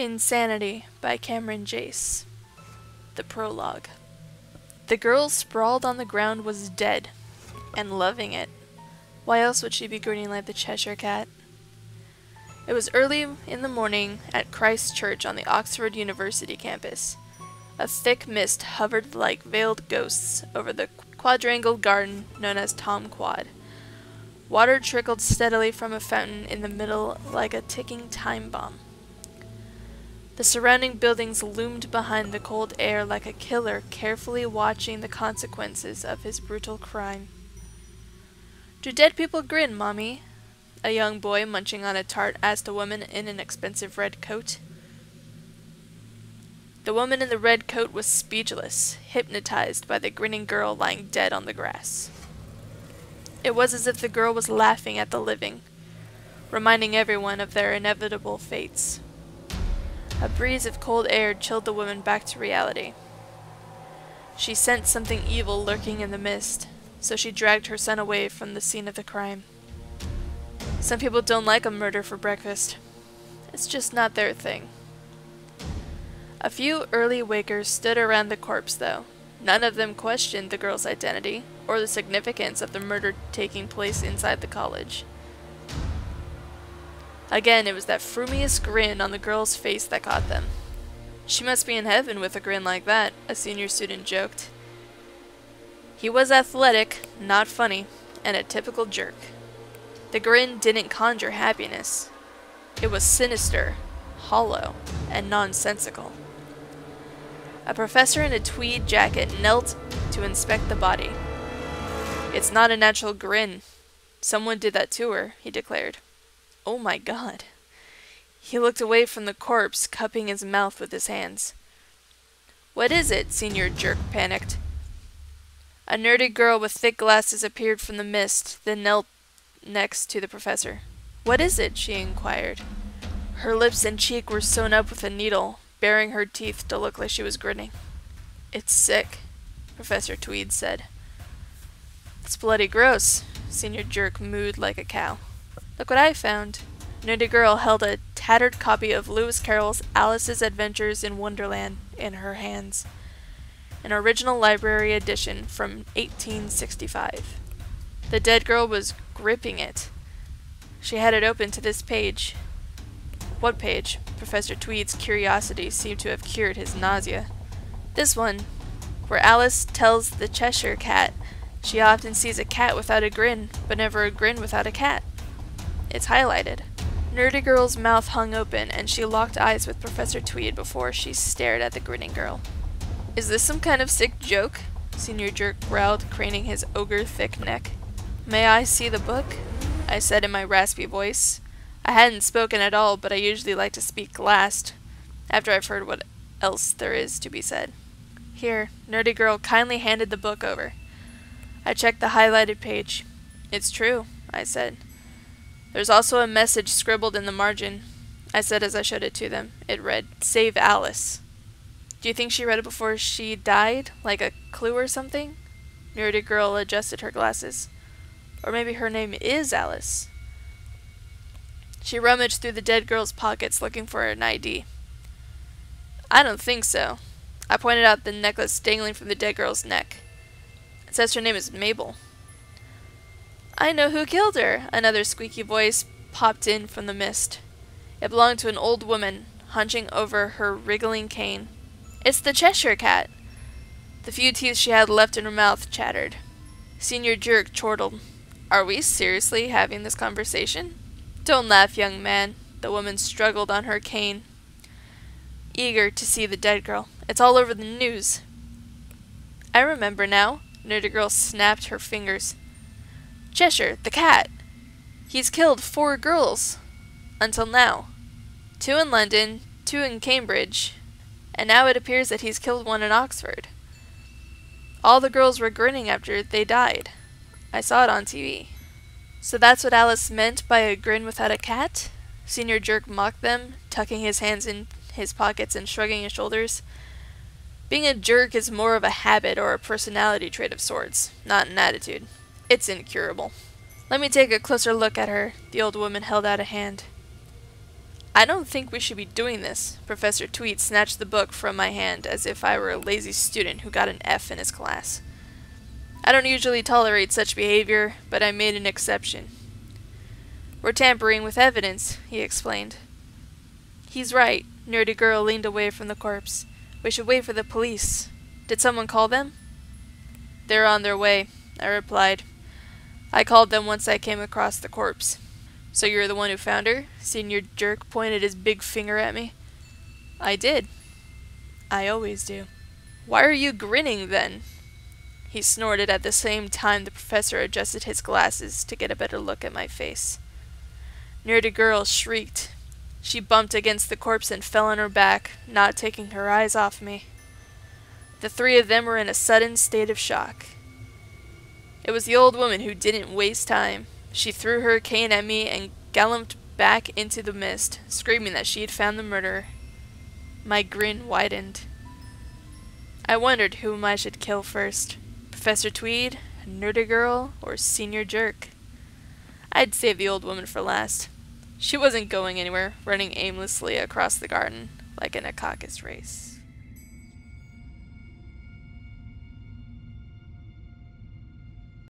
Insanity by Cameron Jace. The Prologue. The girl sprawled on the ground was dead, and loving it. Why else would she be grinning like the Cheshire Cat? It was early in the morning at Christ Church on the Oxford University campus. A thick mist hovered like veiled ghosts over the quadrangle garden known as Tom Quad. Water trickled steadily from a fountain in the middle like a ticking time bomb. The surrounding buildings loomed behind the cold air like a killer carefully watching the consequences of his brutal crime. "Do dead people grin, Mommy?" a young boy munching on a tart asked a woman in an expensive red coat. The woman in the red coat was speechless, hypnotized by the grinning girl lying dead on the grass. It was as if the girl was laughing at the living, reminding everyone of their inevitable fates. A breeze of cold air chilled the woman back to reality. She sensed something evil lurking in the mist, so she dragged her son away from the scene of the crime. Some people don't like a murder for breakfast. It's just not their thing. A few early wakers stood around the corpse, though. None of them questioned the girl's identity, or the significance of the murder taking place inside the college. Again, it was that frumious grin on the girl's face that caught them. "She must be in heaven with a grin like that," a senior student joked. He was athletic, not funny, and a typical jerk. The grin didn't conjure happiness. It was sinister, hollow, and nonsensical. A professor in a tweed jacket knelt to inspect the body. "It's not a natural grin. Someone did that to her," he declared. "Oh my God." He looked away from the corpse, cupping his mouth with his hands. "What is it?" Senior Jerk panicked. A nerdy girl with thick glasses appeared from the mist, then knelt next to the professor. "What is it?" she inquired. Her lips and cheek were sewn up with a needle, baring her teeth to look like she was grinning. "It's sick," Professor Tweed said. "It's bloody gross," Senior Jerk mooed like a cow. "Look what I found." Nerdy girl held a tattered copy of Lewis Carroll's Alice's Adventures in Wonderland in her hands. An original library edition from 1865. The dead girl was gripping it. She had it open to this page. What page? Professor Tweed's curiosity seemed to have cured his nausea. "This one, where Alice tells the Cheshire Cat she often sees a cat without a grin, but never a grin without a cat. It's highlighted." Nerdy girl's mouth hung open, and she locked eyes with Professor Tweed before she stared at the grinning girl. "Is this some kind of sick joke?" Senior Jerk growled, craning his ogre-thick neck. "May I see the book?" I said in my raspy voice. I hadn't spoken at all, but I usually like to speak last, after I've heard what else there is to be said. Here, Nerdy girl kindly handed the book over. I checked the highlighted page. "It's true," I said. "There's also a message scribbled in the margin," I said as I showed it to them. It read, "Save Alice." "Do you think she read it before she died? Like a clue or something?" Nerdy girl adjusted her glasses. "Or maybe her name is Alice." She rummaged through the dead girl's pockets looking for an ID. "I don't think so." I pointed out the necklace dangling from the dead girl's neck. "It says her name is Mabel." "I know who killed her," another squeaky voice popped in from the mist. It belonged to an old woman, hunching over her wriggling cane. "It's the Cheshire Cat." The few teeth she had left in her mouth chattered. Senior Jerk chortled. "Are we seriously having this conversation?" "Don't laugh, young man." The woman struggled on her cane, eager to see the dead girl. "It's all over the news." "I remember now." Nerdy girl snapped her fingers. "Cheshire, the cat. He's killed 4 girls. Until now. 2 in London, 2 in Cambridge, and now it appears that he's killed 1 in Oxford. All the girls were grinning after they died. I saw it on TV. So that's what Alice meant by a grin without a cat?" Senior Jerk mocked them, tucking his hands in his pockets and shrugging his shoulders. Being a jerk is more of a habit or a personality trait of sorts, not an attitude. It's incurable. "Let me take a closer look at her." The old woman held out a hand. I don't think we should be doing this. Professor Tweed snatched the book from my hand as if I were a lazy student who got an F in his class. I don't usually tolerate such behavior, but I made an exception. We're tampering with evidence, he explained. He's right. Nerdy girl leaned away from the corpse. We should wait for the police. Did someone call them? They're on their way, I replied. I called them once I came across the corpse. So you're the one who found her? Senior Jerk pointed his big finger at me. I did. I always do. Why are you grinning, then? He snorted at the same time the professor adjusted his glasses to get a better look at my face. Nerdy girl shrieked. She bumped against the corpse and fell on her back, not taking her eyes off me. The three of them were in a sudden state of shock. It was the old woman who didn't waste time. She threw her cane at me and galloped back into the mist, screaming that she had found the murderer. My grin widened. I wondered whom I should kill first. Professor Tweed, Nerdy Girl, or Senior Jerk. I'd save the old woman for last. She wasn't going anywhere, running aimlessly across the garden like in a caucus race.